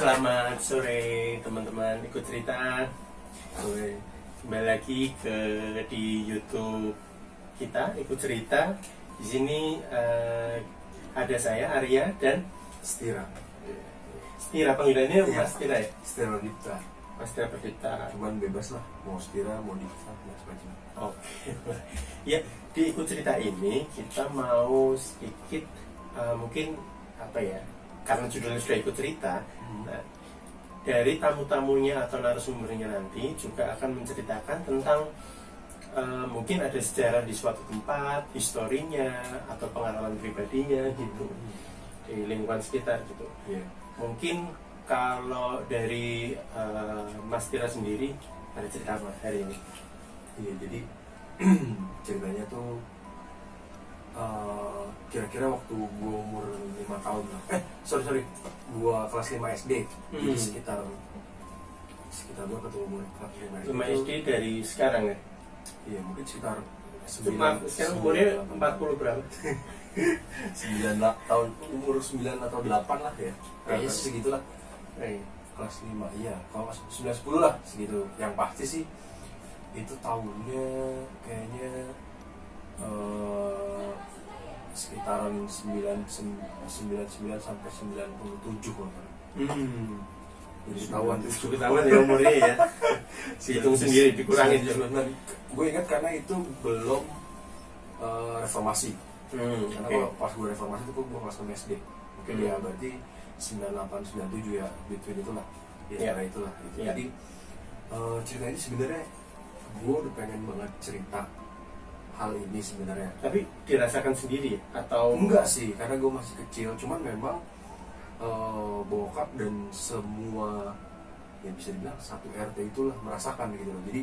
Selamat sore teman-teman ikut cerita. Kembali lagi di YouTube kita ikut cerita. Di sini ada saya Arya dan Stira. Stira, panggilannya Iya. Mas Stira ya? Stira Dipta. Mas Stira Perdita. Cuman bebas lah, mau Stira, mau Dipta, macam-macam. Oke. Ya, di ikut cerita ini kita mau sedikit mungkin apa ya? Karena judulnya sudah ikut cerita. Nah, dari tamu-tamunya atau narasumbernya nanti juga akan menceritakan tentang mungkin ada sejarah di suatu tempat, historinya atau pengalaman pribadinya gitu di lingkungan sekitar gitu. Iya. Mungkin kalau dari Mas Tira sendiri ada cerita apa hari ini? Iya, jadi ceritanya tuh kira-kira waktu gue umur 5 tahun lah. Sorry, gue kelas 5 SD. Jadi sekitar gue ketemu umur kelas 5 SD. 5 SD dari sekarang ya? Iya, mungkin sekitar Sekarang umurnya 40 berapa? 9 tahun, umur 9 atau 8 lah ya. Kayaknya segitulah. Kelas 5, iya. Kalau 9-10 lah segitu. Yang pasti sih itu tahunnya kayaknya sekitaran 99 sampai 97 kalau nggak salah. Jadi ketahuan ya umurnya ya. Hitung sendiri, dikurangin juga. Gue ingat karena itu belum reformasi. Karena kalau pas gue reformasi itu gue kelas 6 SD. Mungkin ya berarti 98 97 ya, between itulah. Ya, itulah. Gitu. Ya. Jadi cerita ini sebenarnya gue udah pengen banget cerita hal ini sebenarnya. Tapi dirasakan sendiri atau enggak sih, karena gue masih kecil. Cuman memang bokap dan semua ya bisa dibilang satu RT itulah merasakan gitu loh. Jadi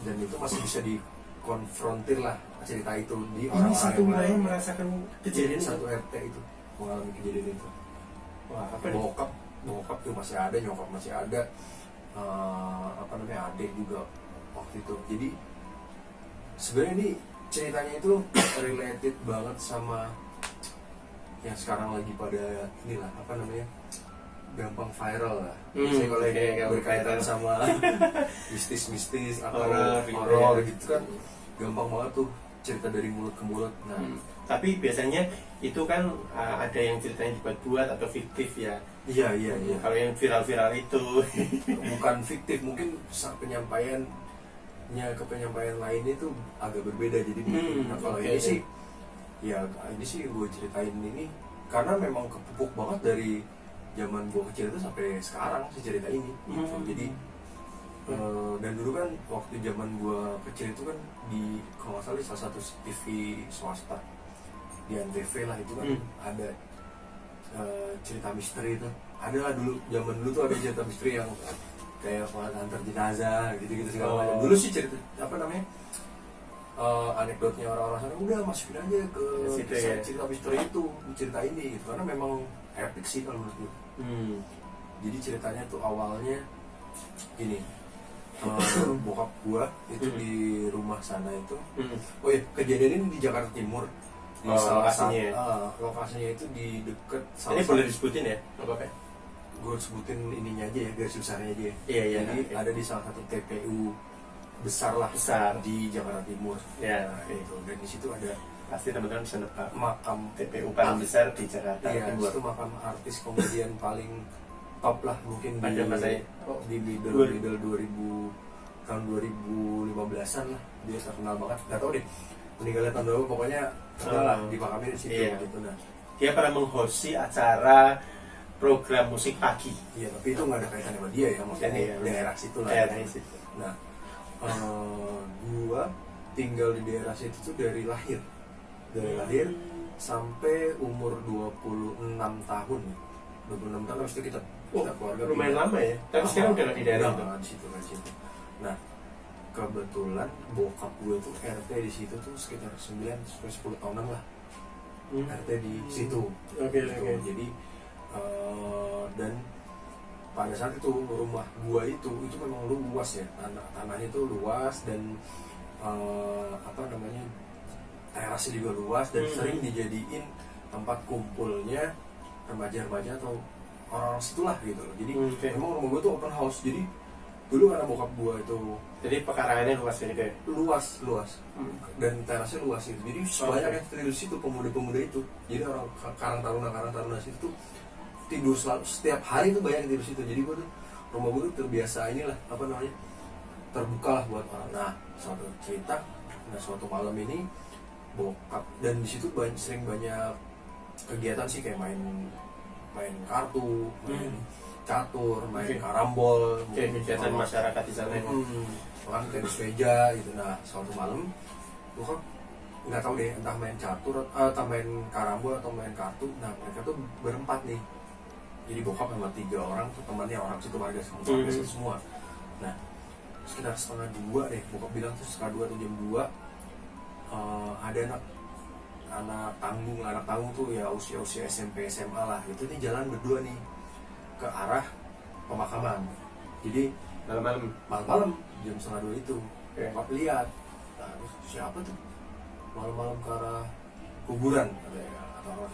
dan itu masih bisa dikonfrontir lah cerita itu di ini satu wilayah merasakan kejadian satu RT itu mengalami kejadian itu. Wah, apa bokap tuh masih ada, nyokap masih ada, adik juga waktu itu. Jadi sebenarnya ini ceritanya itu related banget sama yang sekarang lagi pada inilah gampang viral lah. Misalnya kalau berkaitan sama mistis atau horor gitu kan gampang banget tuh cerita dari mulut ke mulut. Nah, tapi biasanya itu kan ada yang ceritanya dibuat-buat atau fiktif ya. Iya. Kalau yang viral-viral itu bukan fiktif, mungkin penyampaian lainnya itu agak berbeda. Jadi kalau ini sih gue ceritain ini karena memang kepupuk banget dari zaman gue kecil itu sampai sekarang sih cerita ini gitu. Jadi dan dulu kan waktu zaman gue kecil itu kan di kalau nggak salah salah satu TV swasta di Antv lah itu kan ada cerita misteri itu. Ada lah zaman dulu tuh ada cerita misteri yang kayak antar jenazah gitu segala macam. Dulu sih cerita anekdotnya orang-orang sana udah masukin aja ke cerita misteri itu, cerita ini gitu, karena memang epic sih kalau menurut gue. Jadi ceritanya tuh awalnya gini, bokap gua itu di rumah sana itu. Oh iya, kejadian ini di Jakarta Timur. Di lokasinya itu di deket. Ini boleh disebutin ya? Apa? Gue sebutin ininya aja ya, garis besarnya aja. Iya. Jadi ada di salah satu TPU besar di Jakarta Timur. Ya, itu. Dan di situ ada pasti teman-teman bisa nebak makam TPU paling besar di Jakarta Timur. Itu makam artis komedian paling top lah mungkin di middle 2000 tahun 2015-an lah. Dia terkenal banget. Gak tau deh meninggalnya tahun berapa, pokoknya di makamnya di situ gitu. Nah, dia pernah menghosti acara program musik pagi. Iya, tapi itu nggak ada kaitannya sama dia ya, maksudnya daerah situ lah. Nah, gua tinggal di daerah situ tuh dari lahir sampai umur 26 tahun. 26 tahun habis itu kita keluarga lumayan lama ya. Tapi sekarang udah di daerah di situ. Nah, kebetulan bokap gue tuh RT di situ tuh sekitar 9-10 tahunan lah. RT di situ. Oke. Jadi dan pada saat itu rumah gua itu memang luas ya, tanahnya itu luas dan terasnya juga luas dan sering dijadiin tempat kumpulnya remaja-remaja atau orang-orang situlah gitu loh. Jadi Okay. memang rumah gue tuh open house. Jadi dulu karena bokap gue itu Jadi pekarangannya luas ini kayak. luas dan terasnya luas gitu. Jadi banyak yang tidur di situ, pemuda-pemuda itu. Jadi orang Karang Taruna situ tuh tidur selalu, setiap hari tuh banyak yang tidur di situ. Jadi gue tuh rumah gue tuh terbiasa inilah apa namanya, terbuka lah buat orang. Nah suatu cerita, nah suatu malam ini bokap, dan di situ sering banyak kegiatan sih, kayak main kartu, main catur, main karambol, Kayak kegiatan masyarakat di sana. orang tenis meja gitu. Nah suatu malam bokap nggak tahu deh, entah main catur atau main karambol atau main kartu. Nah mereka tuh berempat nih, jadi bokap sama 3 orang tuh temannya, orang situ, warga situ semua. Nah sekitar 1:30 deh, bokap bilang tuh 1:30 atau jam 2 ada anak tanggung tuh ya usia SMP SMA lah, itu nih jalan berdua nih ke arah pemakaman. Jadi malam-malam jam 1:30 itu bokap lihat, nah siapa tuh malam-malam ke arah kuburan atau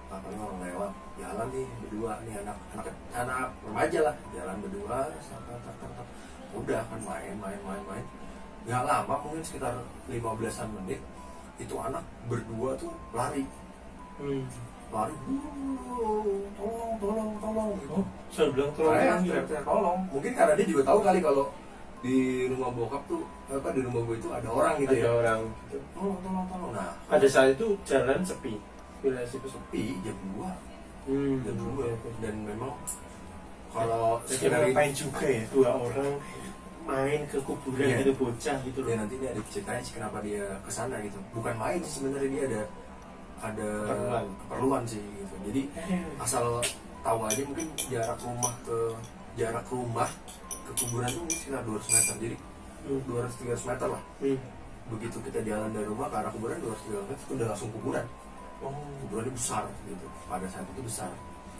apa nih, orang lewat jalan nih berdua nih, anak remaja lah, jalan berdua, udah kan main. Nggak lama, mungkin sekitar 15-an menit, itu anak berdua tuh lari, tolong gitu. Saya bilang Teriak tolong. Mungkin karena dia juga tahu kali kalau di rumah bokap tuh di rumah gue itu ada orang gitu, ada ya. orang gitu. Tolong. Nah Pada saat itu jalan sepi, wilayah situ sepi. jam 2 dan memang Jadi kalau sekedar ngapain juga ya 2 orang main ke kuburan gitu, bocah gitu loh. ya nanti dia ada ceritanya sih kenapa dia kesana gitu. Bukan main sih sebenarnya, dia ada keperluan sih gitu. Jadi asal tahu aja, mungkin jarak rumah ke kuburan itu mungkin sekitar 200 meter. Jadi 200-300 meter lah. Begitu kita jalan dari rumah ke arah kuburan 200-300 meter itu udah langsung kuburan. Kuburannya besar gitu. Pada saat itu besar.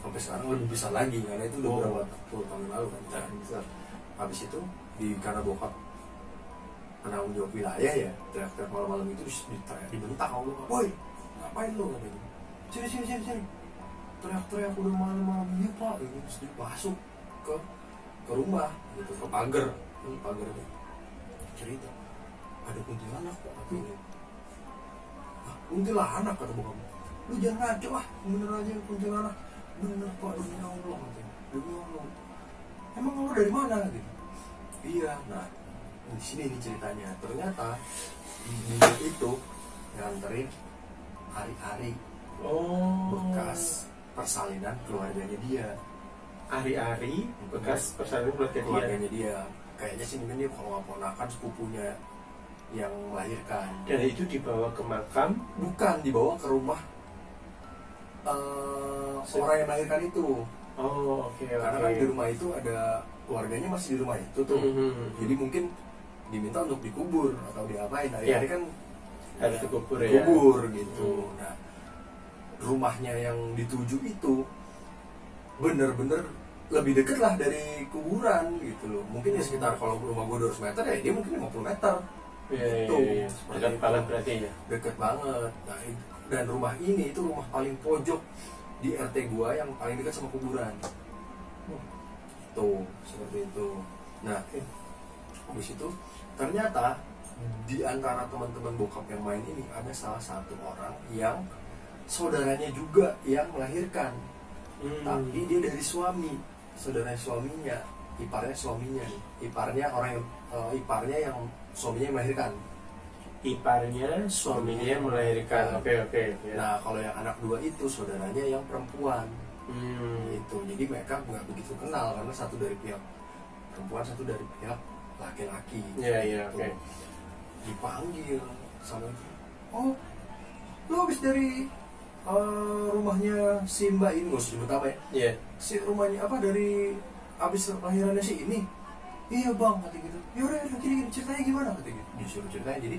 Sampai sekarang lebih besar lagi karena itu udah berapa puluh tahun lalu kan. Besar. Habis itu karena bokap penanggung jawab wilayah ya, teriak-teriak malam-malam itu dibentak sama bokap, "Woi, ngapain lo?" katanya. Sini. Teriak-teriak udah malam-malam. "Iya pak," ini terus dia masuk ke rumah gitu, ke pagar itu cerita, "Ada kuntilanak pak," katanya. "Kuntilanak?" kata bokap. "Lu jangan ngaco ah, bener aja kuntilanak." "Bener pak, demi Allah," katanya. "Demi Allah." "Emang lu dari mana?" gitu. "Iya." Nah di sini nih ceritanya, ternyata dia itu nganterin hari-hari bekas persalinan keluarganya dia. Hari-hari bekas persalinan keluarganya dia. Kayaknya sih mungkin dia kalau ponakan sepupunya yang melahirkan. Dan itu dibawa ke makam? Bukan, dibawa ke rumah orang yang melahirkan itu. Oke. Karena kan di rumah itu ada keluarganya, masih di rumah itu tuh. Jadi mungkin diminta untuk dikubur atau diapain. Hari-hari kan harus dikubur gitu. Nah rumahnya yang dituju itu bener-bener lebih deket lah dari kuburan gitu loh. Mungkin ya sekitar, kalau rumah gue 200 meter ya dia mungkin 50 meter gitu. Dekat banget berarti ya? Deket banget. Nah, dan rumah ini itu rumah paling pojok di RT gue yang paling dekat sama kuburan. Tuh, seperti itu. Nah, habis itu ternyata di antara teman-teman bokap yang main ini ada salah satu orang yang saudaranya juga yang melahirkan. Tapi dia dari suami, saudara suaminya, iparnya nih. Iparnya yang suaminya melahirkan. Iparnya suaminya yang melahirkan. Oke. Nah, kalau yang anak 2 itu saudaranya yang perempuan. Itu. Jadi mereka nggak begitu kenal karena satu dari pihak perempuan, satu dari pihak laki-laki. Iya, oke. Dipanggil sama, "Oh, lu habis dari rumahnya si Mbak ini," nggak usah sebut apa ya. Iya. Si rumahnya apa, dari habis lahirannya si ini. "Iya bang," kata gitu. "Yaudah, gini ceritanya gimana?" kata gitu. Disuruh ceritanya. Jadi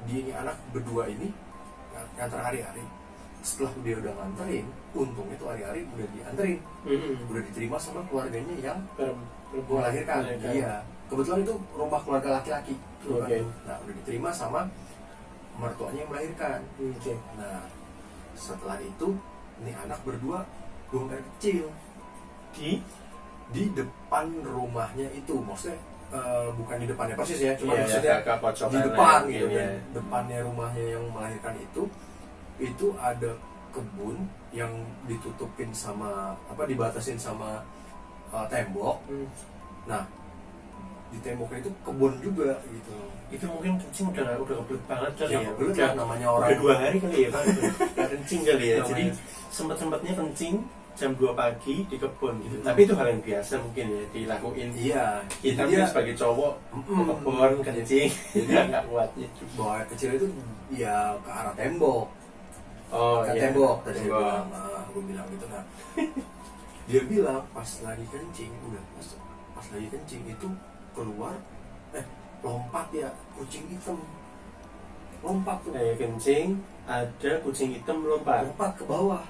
dia ini anak berdua ini nganter hari-hari. Setelah dia udah nganterin, untungnya tuh hari-hari udah dianterin, udah diterima sama keluarganya yang melahirkan. Iya, kebetulan itu rumah keluarga laki-laki. Nah, udah diterima sama mertuanya yang melahirkan. Nah, setelah itu ini anak berdua buang air kecil di depan rumahnya itu, maksudnya bukan di depannya persis ya, cuma Iya, maksudnya agak pojokan di depan lah, gitu iya. kan. Depannya rumahnya yang melahirkan itu ada kebun yang ditutupin sama dibatasin sama tembok. Nah, di temboknya itu kebun juga gitu. Itu mungkin kencing udah kebelet banget kali Ya, ya. kebelet lah, namanya orang. Udah 2 hari kali ya Pak. Udah kencing kali ya. Namanya. Jadi sempat-sempatnya kencing jam 2 pagi di kebun gitu. Tapi itu hal yang biasa mungkin ya dilakuin. Iya, Kita dia sebagai cowok ke kebun kencing, Jadi nggak kuat itu. bawa air kecil itu ya ke arah tembok. Oh Ke iya. tembok tadi dia Tembok. bilang, gue bilang gitu. Nah, dia bilang pas lagi kencing, pas lagi kencing itu keluar lompat ya kucing hitam, lompat tuh, Kencing, ada kucing hitam lompat. lompat ke bawah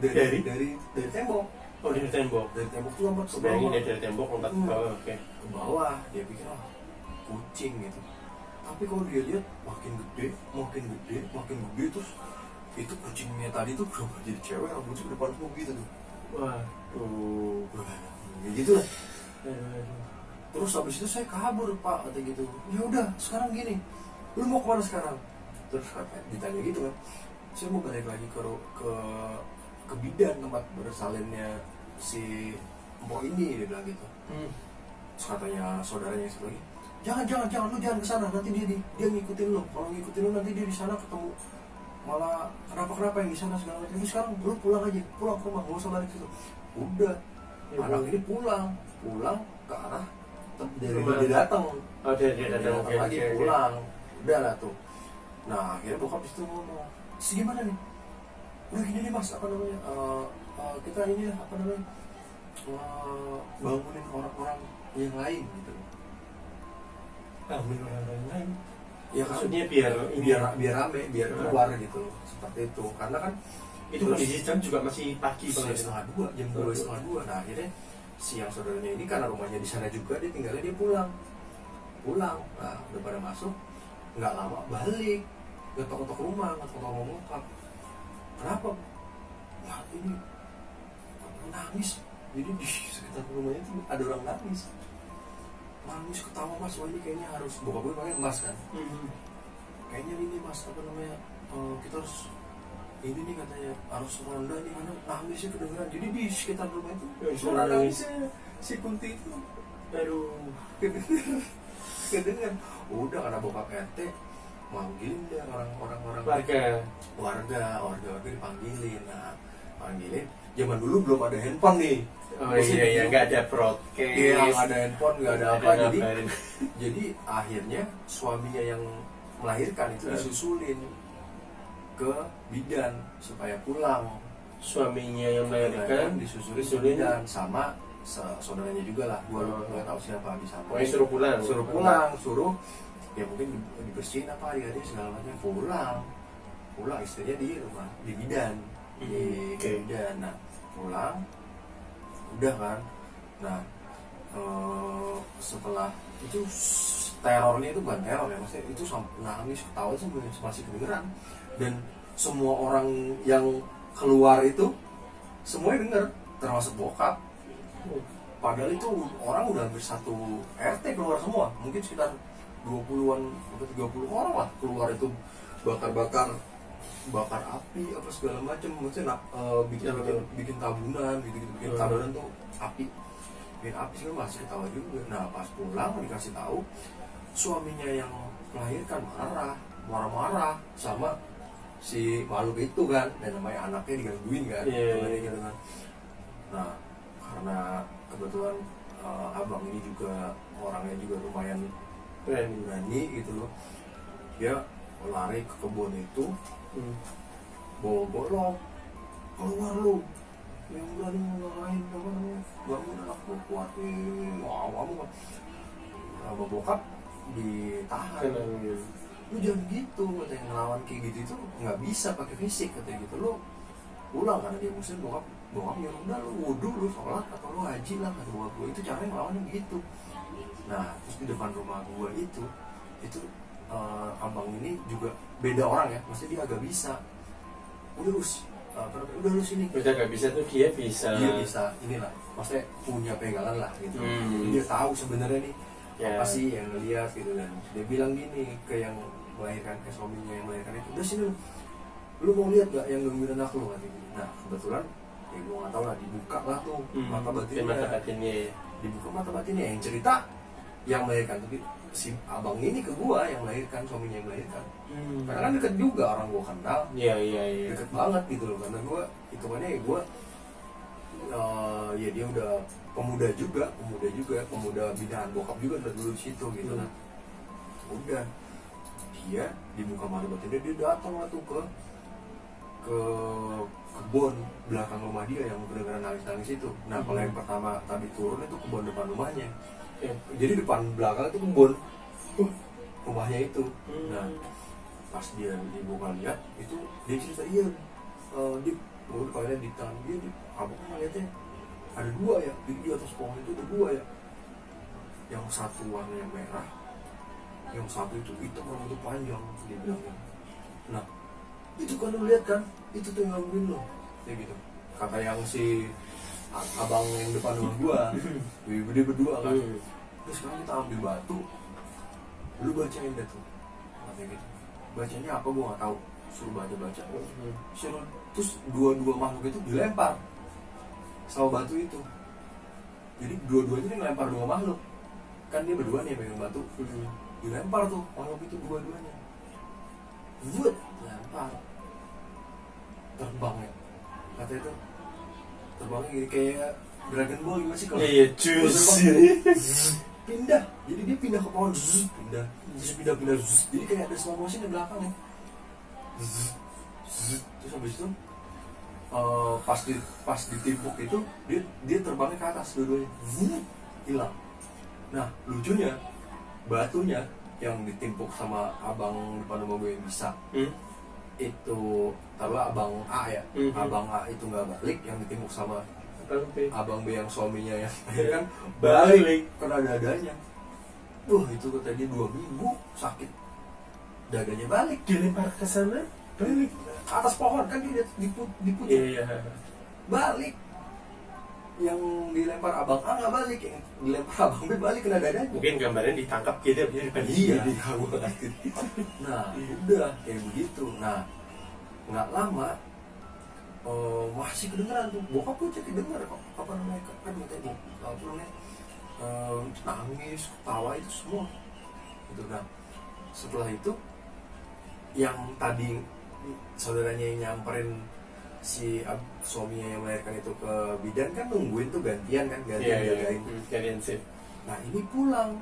Dari? dari tembok, Oh dari tembok. dari tembok tuh lompat ke Bayangin bawah, dia dari tembok lompat ke bawah. Oke. ke bawah. Dia pikir kucing gitu, tapi kalau dia lihat makin gede terus itu kucingnya tadi tuh berubah jadi cewek, rambutnya ke depan semua gitu tuh. Waduh. Ya gitu lah. Terus habis itu saya kabur Pak, kata gitu. Ya udah sekarang gini, lu mau kemana sekarang? Terus ditanya gitu kan, saya mau balik lagi ke bidan tempat bersalinnya si Mpok ini, dia bilang gitu. Terus katanya saudaranya yang satu lagi, jangan lu jangan kesana, nanti dia ngikutin lu. Kalau ngikutin lu nanti dia di sana ketemu malah kenapa yang di sana segala macam. Jadi sekarang lu pulang aja, pulang ke rumah, nggak usah balik situ. Udah, anak ini pulang ke arah dari dia datang. Oh dia datang Lagi pulang. Udah lah tuh. Nah akhirnya bokap itu ngomong, gimana nih? Udah gini nih mas, kita ini bangunin orang-orang yang lain gitu. Bangunin orang lain. Ya Maksudnya biar rame, biar keluar gitu, seperti itu. Karena kan itu kondisi jam juga masih pagi banget. jam 2:30. Nah akhirnya siang saudaranya ini karena rumahnya di sana juga, dia tinggalnya dia pulang. Nah udah pada masuk, nggak lama balik, ngetok-ngetok rumah bokap. Kenapa? Wah ini nangis. Jadi di sekitar rumahnya itu ada orang nangis ketawa, mas. Wah ini kayaknya harus, bokap gue pakai mas kan. Kayaknya ini mas kita harus ini nih katanya harus ronda nih, karena nangisnya kedengeran. Jadi di sekitar rumah itu suara nangisnya si Kunti itu kedengeran. Udah karena bokap RT manggilin deh orang-orang warga dipanggilin. Nah panggilin, zaman dulu belum ada handphone nih. Oh iya nggak ada broadcast. Iya, nggak ada handphone, nggak ada apa. Jadi akhirnya suaminya yang melahirkan itu disusulin ke bidan supaya pulang. Suaminya yang melahirkan disusulin ke bidan sama saudaranya juga lah. Gua nggak tahu siapa, bisa. Pokoknya suruh pulang. Suruh ya mungkin dibersihin apa ya dia segala macam. Pulang istrinya di rumah di bidan, di bidan. Nah pulang udah kan. Nah setelah itu terornya itu bukan teror ya, maksudnya itu nangis ketawa itu masih kedengeran, dan semua orang yang keluar itu semuanya denger, termasuk bokap. Padahal itu orang udah hampir satu RT keluar semua, mungkin sekitar 20-an atau 30 orang lah keluar itu, bakar api apa segala macam, maksudnya bikin tabunan gitu, bikin tabunan tuh bikin api segala, masih ketawa juga. Nah pas pulang dikasih tahu, suaminya yang melahirkan marah sama si makhluk itu kan, dan namanya anaknya digangguin kan, gitu kan. Nah karena kebetulan abang ini juga orangnya juga lumayan berani gitu loh, dia lari ke kebun itu, bawa golok, keluar lu yang berani ngalahin apa namanya, bangun anak gue kuat nih, kamu sama bokap ditahan. Lu jangan gitu, katanya ngelawan kayak gitu itu nggak bisa pakai fisik, katanya gitu. Lu pulang karena dia muslim, bokap nyuruh udah lu wudu, lu sholat atau lu haji lah, kata bokap gue. Itu caranya ngelawannya gitu. Nah terus di depan rumah gue itu abang ini juga beda orang ya, maksudnya dia agak bisa. Udah udah lu sini. Udah gak bisa tuh dia bisa inilah, maksudnya punya pegangan lah gitu. Jadi dia tahu sebenarnya nih apa ya. sih yang ngeliat gitu, dan dia bilang gini ke yang melahirkan, ke suaminya yang melahirkan itu, udah sini lu mau lihat gak yang gangguin anak lu katanya. Nah kebetulan ya gue nggak tahu lah, dibuka lah tuh mata batinnya, dibuka mata batinnya yang cerita yang melahirkan, tapi si abang ini ke gua yang melahirkan, suaminya yang melahirkan. Karena kan deket juga, orang gua kenal, Iya. deket banget gitu loh, karena gua hitungannya ya gua ya dia udah pemuda binaan bokap juga dari dulu di situ gitu. Nah udah dia dibuka mata batinnya, dia datang lah tuh ke kebun belakang rumah dia yang benar-benar nangis itu. Nah kalau yang pertama tadi turun itu kebun depan rumahnya. Jadi depan belakang itu kebun rumahnya itu. Nah pas dia dibuka lihat itu, dia cerita dia kalau di tangan dia, abang ngeliatnya ada dua ya di atas pohon itu, ada dua ya, yang satu warnanya merah, yang satu itu hitam, rambutnya panjang, dia bilang. Nah itu kan lu lihat kan, itu tuh yang gangguin lo kayak gitu, kata yang si abang yang depan rumah gua. Dia berdua kan. Terus sekarang kita ambil batu, lu bacain deh tuh katanya gitu. Bacanya apa gua nggak tahu, suruh baca. Suruh, terus dua makhluk itu dilempar sama batu itu. Jadi dua-duanya ini ngelempar dua makhluk, kan dia berdua nih pegang batu. Dilempar tuh makhluk itu dua-duanya, lempar, terbang ya kata itu, terbangnya gini kayak Dragon Ball gimana sih kalau pindah, jadi dia pindah ke pohon, pindah, jadi kayak ada slow motion di belakang ya. Terus habis itu pas ditimpuk itu dia terbangnya ke atas dua-duanya, hilang. Nah lucunya batunya yang ditimpuk sama abang depan rumah gue yang bisa itu, taruhlah abang A ya, abang A itu nggak balik, yang ditimpuk sama abang B yang suaminya yang kan balik kena dadanya. Itu kata dia 2 minggu sakit, dadanya balik, dilempar ke sana, balik ke atas pohon kan, dia diputus. Balik, yang dilempar abang A nggak balik, yang dilempar abang B balik kena dadanya. Mungkin gambarnya ditangkap gitu ya, iya nah udah kayak begitu. Nah nggak lama masih kedengeran tuh, bokap gue jadi denger kok apa namanya kan tadi nangis, ketawa itu semua gitu. Nah setelah itu yang tadi saudaranya yang nyamperin si suaminya yang melahirkan itu ke bidan kan, nungguin tuh gantian jagain. Gantian sih. Nah ini pulang,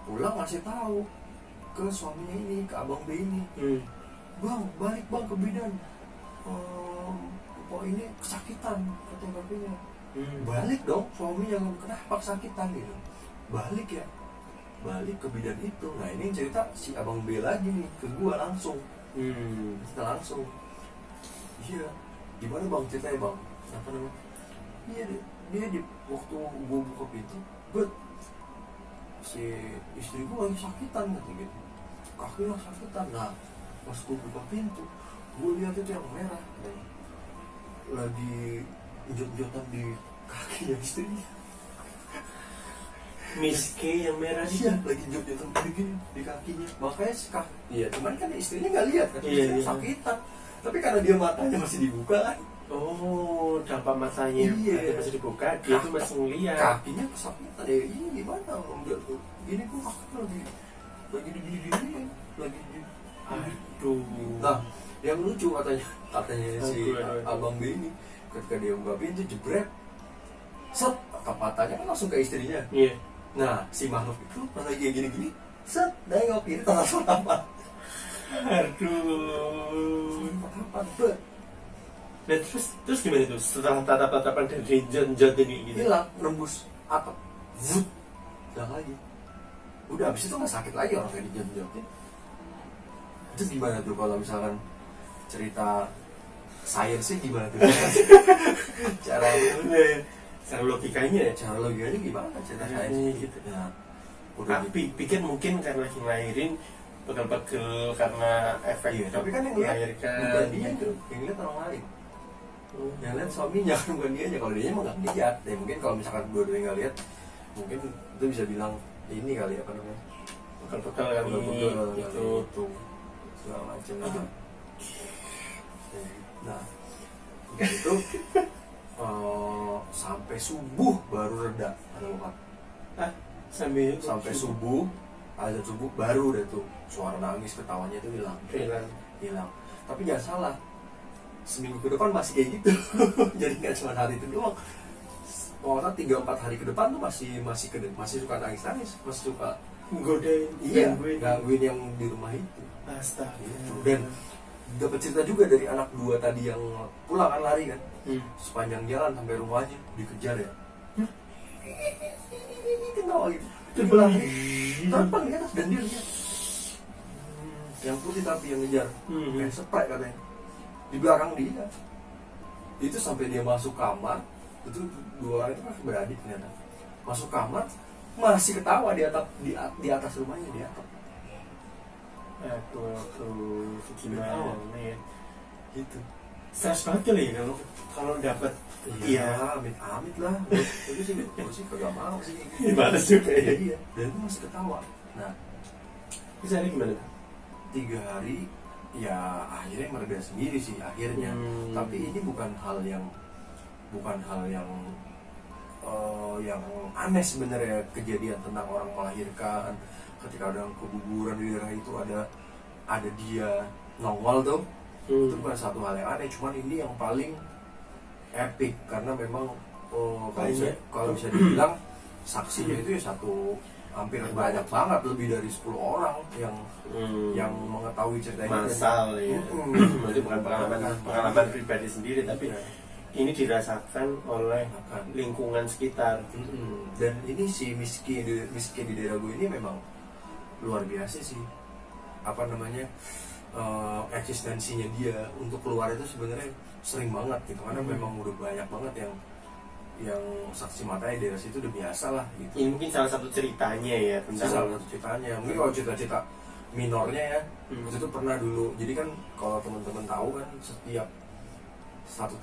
pulang ngasih tahu ke suaminya ini, ke abang B ini, bang balik bang ke bidan, kok ini kesakitan kata babinya. Balik dong suaminya, kenapa kesakitan gitu, balik ke bidan itu. Nah ini cerita si abang B lagi nih ke gua langsung, kita langsung, iya gimana bang ceritanya bang, apa namanya, dia di waktu gua buka pintu, si istri gua lagi sakitan gitu, kakinya sakitan. Nah pas gua buka pintu, gua lihat itu yang merah lagi jot-jotan di kakinya istrinya. Miske yang merah Iya, lagi jot-jotan di kakinya. Makanya iya, cuman kan istrinya nggak lihat kan, istrinya sakitan. Tapi karena dia matanya masih dibuka kan. Oh, dampak matanya masih dibuka, dia tuh masih ngeliat. Kakinya kesakitan. Ini gimana? Ini kok kakinya lagi digini, lagi. Aduh. Nah, yang lucu katanya si abang B ini, ketika dia buka pintu jebret, set, matanya kan langsung ke istrinya. Iya. Nah, si makhluk itu pas lagi gini-gini, set, nengok ini tatap-tatapan. Aduh. Tatapan, Nah terus gimana tuh setelah tatap-tatapan dan jod ini gitu? hilang, nembus atap, hilang lagi. Udah abis itu nggak sakit lagi orang kayak dijot-jotin. Itu gimana tuh kalau misalkan cerita sainsnya gimana tuh? cara logikanya ya? Cara logikanya gimana cerita sainsnya gitu? Nah, tapi pikir mungkin karena lagi ngelahirin pegel-pegel karena efek. Iya, tapi kan yang lihat melahirkan. bukan dia tuh, yang lihat orang lain. Yang lihat suaminya kan bukan dia, kalau dia emang nggak lihat. Ya mungkin kalau misalkan dua-duanya nggak lihat, mungkin itu bisa bilang ini kali apa namanya, Pegel-pegel kan itu segala macam. Nah, itu sampai subuh baru reda ada luka. Sampai subuh, azan subuh baru udah tuh suara nangis ketawanya itu hilang. Tapi jangan salah, seminggu ke depan masih kayak gitu. Jadi nggak cuma hari itu doang. Orang 3-4 hari ke depan tuh masih suka nangis, masih suka nggodain, gangguin yang di rumah itu. Astaga. Gitu. Dan dapat cerita juga dari anak 2 tadi yang pulang kan lari kan, sepanjang jalan sampai rumahnya dikejar ya. Kenapa gitu? Dia berlari, terbang di atas dan dia lihat. Yang putih tapi yang ngejar, kayak seprek katanya. Di belakang dia. Itu sampai dia masuk kamar, itu 2 orang itu kan beradik ternyata. Masuk kamar, masih ketawa di atas rumahnya, di atap. Aduh, gimana ya? Gitu. Stres banget kali ya kalau dapat. Iya, amit lah. Itu sih gue sih kagak mau sih. Gimana juga ya? Iya, dan itu masih ketawa. Nah, Bisa ini gimana? 3 hari ya akhirnya mereda sendiri sih akhirnya. Tapi ini bukan hal yang yang aneh sebenarnya, kejadian tentang orang melahirkan ketika ada keguguran di daerah itu ada dia nongol tuh. Itu bukan satu hal yang aneh, cuman ini yang paling epic karena memang kalau bisa dibilang saksinya itu ya hampir banyak banget, lebih dari 10 orang yang mengetahui cerita ini. Masal ya. Berarti bukan pengalaman pribadi sendiri, tapi ini dirasakan oleh lingkungan sekitar. Dan ini si miskin di daerah gue ini memang luar biasa sih, apa namanya, eksistensinya dia untuk keluar itu sebenarnya sering banget gitu, karena memang udah banyak banget yang saksi matanya di daerah situ udah biasa lah gitu. Ini mungkin salah satu ceritanya ya, tentang salah satu ceritanya. Mungkin kalau cerita-cerita minornya ya, itu tuh pernah dulu. Jadi kan kalau teman-teman tahu kan, setiap satu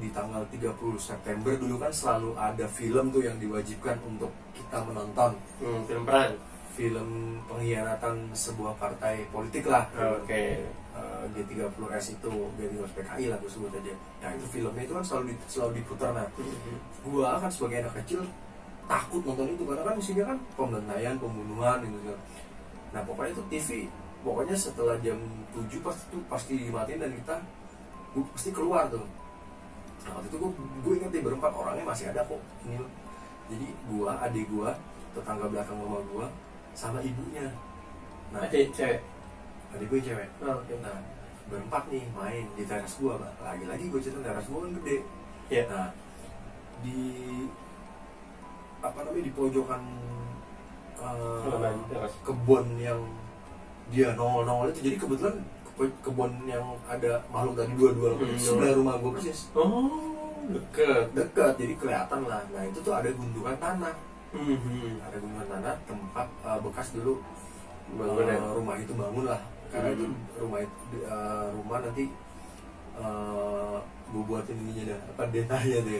di tanggal 30 September dulu kan selalu ada film tuh yang diwajibkan untuk kita menonton. Film perang, film pengkhianatan sebuah partai politik lah. Oke. G30S itu, G30S PKI lah gue sebut aja. Nah itu filmnya itu kan selalu diputar. Nah gua kan sebagai anak kecil takut nonton itu karena kan isinya kan pembantaian, pembunuhan gitu. Nah pokoknya itu TV, pokoknya setelah jam 7 pasti dimatiin dan gue pasti keluar tuh. Nah waktu itu gue inget di berempat orangnya masih ada kok ini. Jadi adik gue, tetangga belakang rumah gue, sama ibunya. Nah Adik cewek? Adik gue cewek. Okay. Nah berempat nih main di teras gue. Lagi-lagi gue cerita teras gue kan gede. Yeah. Nah di pojokan kebun yang dia nongol itu, jadi kebetulan kebun yang ada makhluk tadi dua sebelah rumah gue persis. Dekat, jadi kelihatan lah. Nah itu tuh ada gundukan tanah. Ada gundukan tanah tempat bekas dulu rumah itu bangun lah. Karena itu rumah nanti gue buatin ininya dah, apa denahnya tuh ya.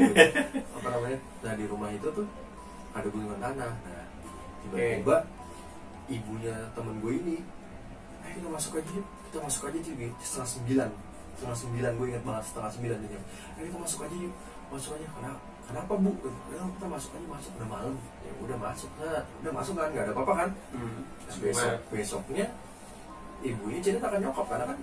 Apa namanya? Nah di rumah itu tuh ada gundukan tanah. Nah tiba-tiba ibunya temen gue ini, kita masuk aja cuy, setengah 9 gue ingat banget, setengah 9 aja. Kita masuk aja yuk, kenapa bu? Kita masuk udah malam. Ya udah masuk kan, nggak ada apa-apa kan. Terus besoknya ibunya cerita kan nyokap, karena kan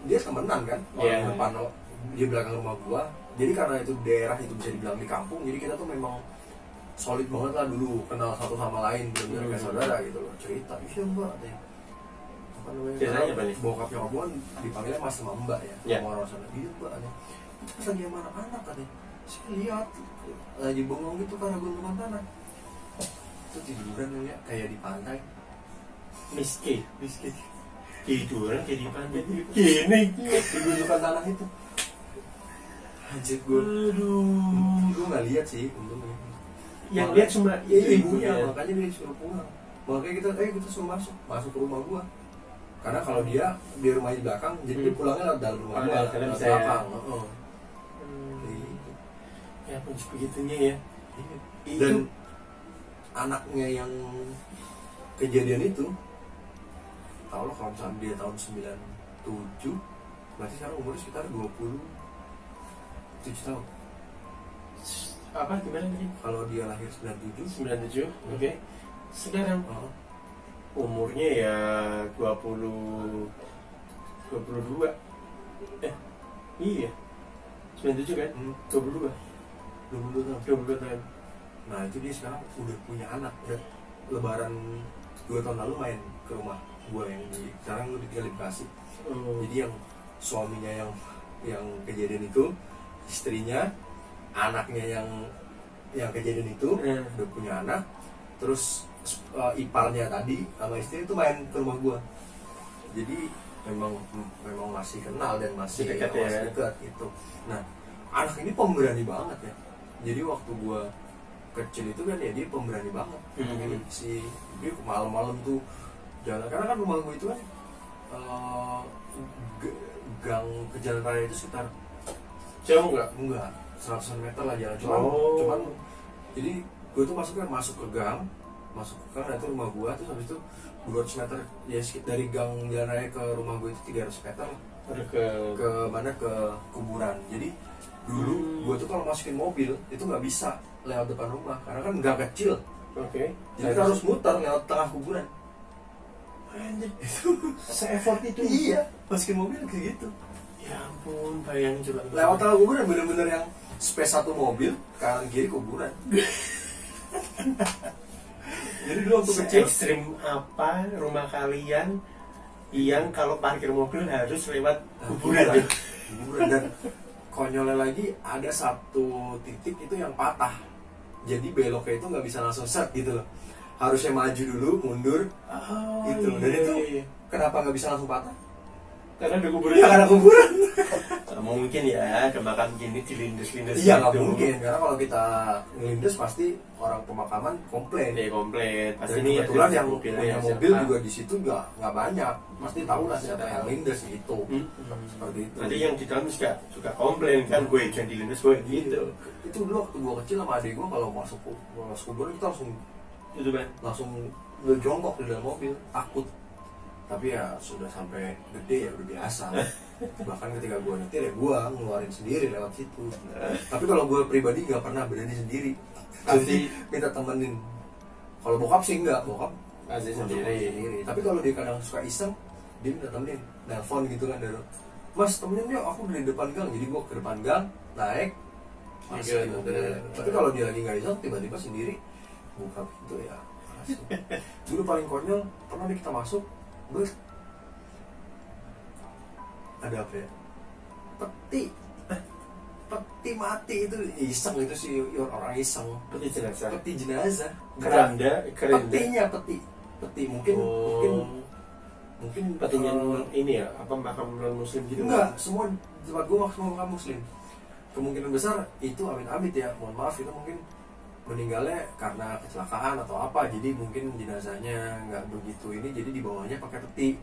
dia temenan kan, orang depan dia belakang rumah gua. Jadi karena itu daerah itu bisa dibilang di kampung, jadi kita tuh memang solid banget lah dulu, kenal satu sama lain, bener-bener kayak saudara gitu loh. Cerita, iya mbak, apa namanya, bokap nyokap gua dipanggilnya mas sama mbak ya, sama orang sana. Iya mbak, itu pas lagi sama anak-anak katanya, saya lihat lagi bengong gitu karena gundukan tanah. Itu tiduran ya, kayak di pantai. Miskin tiduran kayak di pantai gini di gundukan tanah itu. Anjir gue nggak lihat sih untungnya. Yang lihat cuma ibunya, makanya dia suruh pulang. Makanya kita suruh masuk ke rumah gua. karena kalau dia di rumahnya di belakang jadi dia pulangnya lewat dalam rumah gua, karena lewat bisa ya. belakang. Ya pun sebegitunya ya. Dan anaknya yang kejadian itu, tau lo kalau misalnya dia tahun 97, berarti sekarang umurnya sekitar 27 tahun. Apa gimana tadi? Kalau dia lahir 97, 97, oke. Sekarang umurnya ya 22. Iya. 97 kan? 22 tahun. Nah itu dia sekarang udah punya anak, udah lebaran 2 tahun lalu main ke rumah gua yang sekarang udah tinggal di Bekasi. Jadi yang suaminya yang kejadian itu, istrinya, anaknya yang kejadian itu udah punya anak, terus iparnya tadi sama istri itu main ke rumah gua. Jadi memang masih kenal dan masih dekat gitu. Nah anak ini pemberani banget ya. Jadi waktu gua kecil itu kan ya dia pemberani banget. Jadi dia malam-malam tuh jalan, karena kan rumah gua itu kan gang ke jalan raya itu sekitar jauh enggak 100 meter lah jalan, cuman jadi gue tuh masuk ke gang nah itu rumah gue, terus habis itu 200 meter ya dari gang jalan raya ke rumah gue itu 300 meter ke mana, ke kuburan. Jadi dulu gue tuh kalau masukin mobil itu nggak bisa lewat depan rumah karena kan gang kecil. Jadi harus muter lewat tengah kuburan. Anjir, se-effort itu. Iya, masukin mobil kayak gitu. Ya ampun, bayangin coba. Lewat tengah kuburan bener-bener yang space satu mobil, kanan kiri kuburan. Jadi dulu waktu kecil ekstrim apa rumah kalian yang kalau parkir mobil harus lewat kuburan? Dan konyolnya lagi ada satu titik itu yang patah. Jadi beloknya itu nggak bisa langsung set gitu loh. Harusnya maju dulu, mundur, gitu. Dan itu kenapa nggak bisa langsung patah? Karena ada kuburan. Iya, karena kuburan. Mungkin ya, ke makam gini dilindes-lindes. Iya, nggak mungkin. Karena kalau kita ngelindes pasti orang pemakaman komplain. Iya, komplain. Pasti ini kebetulan yang punya mobil juga di situ nggak banyak. Pasti tahu lah siapa yang lindes gitu. Seperti itu. Nanti yang di dalam juga komplain kan, gue yang dilindes gue gitu. Itu dulu waktu gue kecil sama adik gue kalau masuk kuburan kita langsung jongkok di dalam mobil, takut. Tapi ya sudah sampai gede ya udah biasa. Bahkan ketika gue nyetir ya gue ngeluarin sendiri lewat situ. Tapi kalau gue pribadi nggak pernah berani sendiri, pasti minta temenin. Kalau bokap sih enggak, bokap pasti sendiri. Tapi kalau dia kadang suka iseng, dia minta temenin, nelfon gitu kan dari, Mas temenin yuk, aku dari depan gang. Jadi gue ke depan gang, naik, masuk mobil. Tapi kalau dia lagi nggak iseng, tiba-tiba sendiri buka pintu ya. Dulu paling konyol pernah nih kita masuk, ada apa ya? Peti mati itu iseng, itu sih orang iseng. Peti jenazah. Keranda. Peti mungkin petinya ini ya, apa makam non muslim gitu? Enggak, semua tempat gue makam muslim. Kemungkinan besar itu amit-amit ya, mohon maaf, itu mungkin meninggalnya karena kecelakaan atau apa, jadi mungkin jenazahnya nggak begitu ini, jadi dibawanya pakai peti.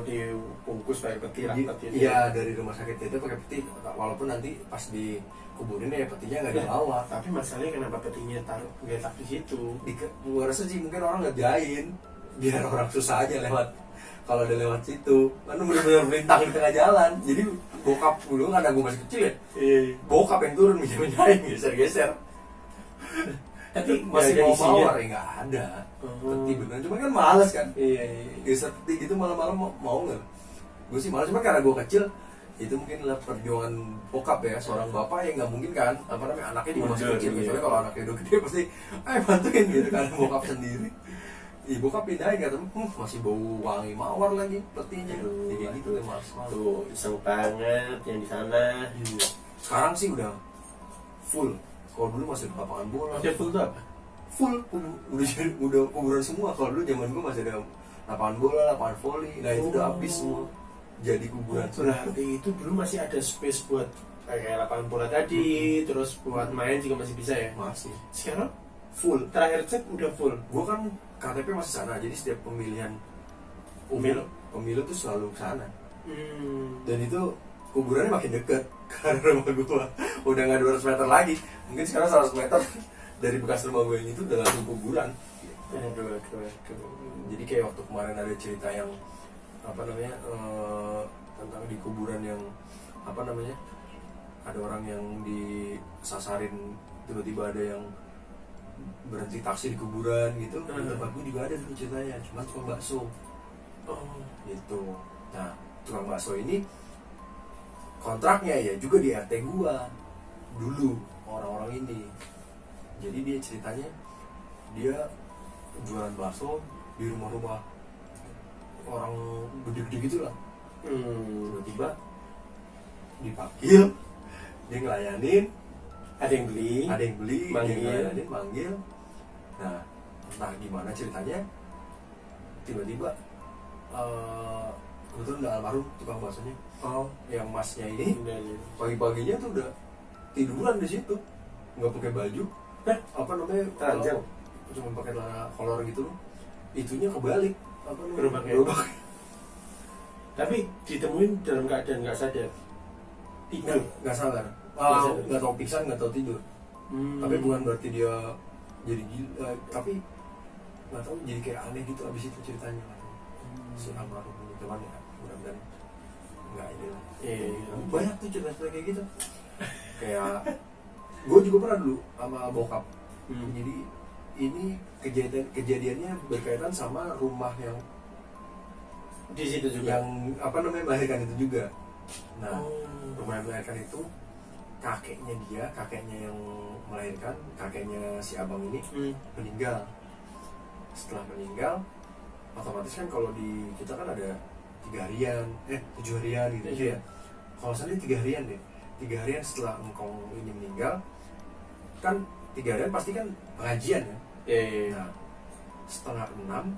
Dibungkus pakai peti. Iya, dari rumah sakit itu pakai peti, walaupun nanti pas dikuburin ya petinya nggak dibawa. Tapi masalahnya kenapa petinya nggak taruh di situ? Gua rasa sih mungkin orang ngerjain biar orang susah aja lewat. Kalau ada lewat situ, kan bener-bener melintang di tengah jalan. Jadi bokap dulu kan, ada gue masih kecil ya, bokap yang turun minjain geser-geser. Tapi masih mau mawar ya nggak ada. Peti beneran, cuma kan malas kan. Geser peti gitu malam-malam mau nggak? Gue sih malas, cuma karena gue kecil, itu mungkin lah perjuangan bokap ya, seorang bapak yang nggak mungkin kan, apa namanya, anaknya juga masih kecil, kecuali kalau anaknya udah gede pasti bantuin gitu kan, bokap sendiri. Bokap pindahin kata, masih bau wangi mawar lagi petinya. Kayak gitu deh mas. Tuh iseng banget yang di sana. Sekarang sih udah full. Kalau dulu masih ada lapangan bola. Full tuh apa? Full, udah kuburan semua. Kalau dulu zaman gue masih ada lapangan bola, lapangan volley. Nah itu udah habis semua. Jadi kuburan. Berarti itu dulu masih ada space buat kayak lapangan bola tadi, terus buat main juga masih bisa ya? Masih. Sekarang full. Terakhir cek udah full. Gue kan KTP masih sana, jadi setiap pemilihan pemilu tuh selalu ke sana. Hmm. Dan itu kuburannya makin deket karena rumah gua udah nggak 200 meter lagi, mungkin sekarang 100 meter dari bekas rumah gue ini tuh udah langsung kuburan. Aduh. Jadi kayak waktu kemarin ada cerita yang apa namanya tentang di kuburan yang apa namanya, ada orang yang disasarin, tiba-tiba ada yang berhenti taksi di kuburan gitu. Di tempat gue juga ada tuh ceritanya, cuma tukang bakso. Gitu. Nah, tukang bakso ini kontraknya ya juga di RT gua dulu, orang-orang ini. Jadi dia ceritanya dia jualan bakso di rumah-rumah orang gede-gede gitu lah. Tiba-tiba dipanggil, dia ngelayanin, Ada yang beli. dia Manggil. ngelayanin, manggil. Nah, entah gimana ceritanya, tiba-tiba kebetulan udah almarhum tukang baksonya, yang masnya ini pagi-paginya tuh udah tiduran di situ, nggak pakai baju, apa namanya, Telanjang. cuma pakai celana kolor gitu, itunya kebalik, apa namanya, Gerobak. Tapi ditemuin dalam keadaan nggak sadar. Tidur. nggak sadar, sadar. nggak tahu pingsan, nggak tahu tidur. Tapi bukan berarti dia jadi gila, tapi nggak tahu jadi kayak aneh gitu abis itu ceritanya. Si almarhum ini, cuman ya mudah-mudahan nggak ini lah. Banyak tuh cerita kayak gitu. Kayak gue juga pernah dulu sama bokap. Jadi ini kejadiannya berkaitan sama rumah yang Di situ juga. yang apa namanya, melahirkan itu juga. Nah, rumah yang melahirkan itu kakeknya yang melahirkan, kakeknya si abang ini meninggal. Setelah meninggal, otomatis kan kalau di kita kan ada 3 harian, 7 harian gitu ya. Kalau misalnya 3 harian deh, 3 harian setelah engkau ini meninggal, kan 3 harian pasti kan pengajian ya. Nah, setengah 6,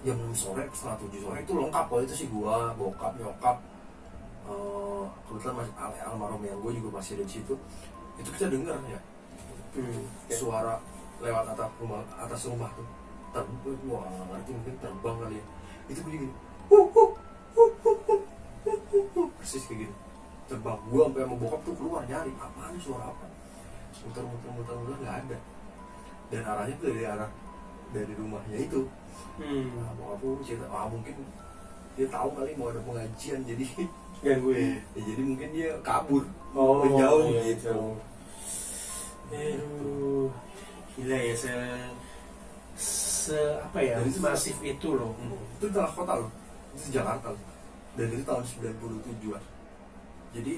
jam 6 sore, setengah 7 sore itu lengkap. Kalau itu sih gua, bokap, nyokap, kebetulan masih almarhum yang gue juga masih ada di situ. Itu kita dengar ya, suara lewat atas rumah tuh. Gua nggak ngerti, mungkin terbang kali ya. Itu bunyi gini, persis kayak gitu, terbang. Gua sampai sama bokap tuh keluar nyari, apaan suara apa? Muter nggak ada. Dan arahnya tuh dari rumahnya itu. Nah, bokap tuh cerita, mungkin dia tahu kali mau ada pengajian, jadi Gangguin. ya, jadi mungkin dia kabur, Jauh gitu. Gila ya, apa ya, Dan itu masif itu loh. Itu di tengah kota loh, itu di Jakarta loh. Dan itu tahun 97-an. Jadi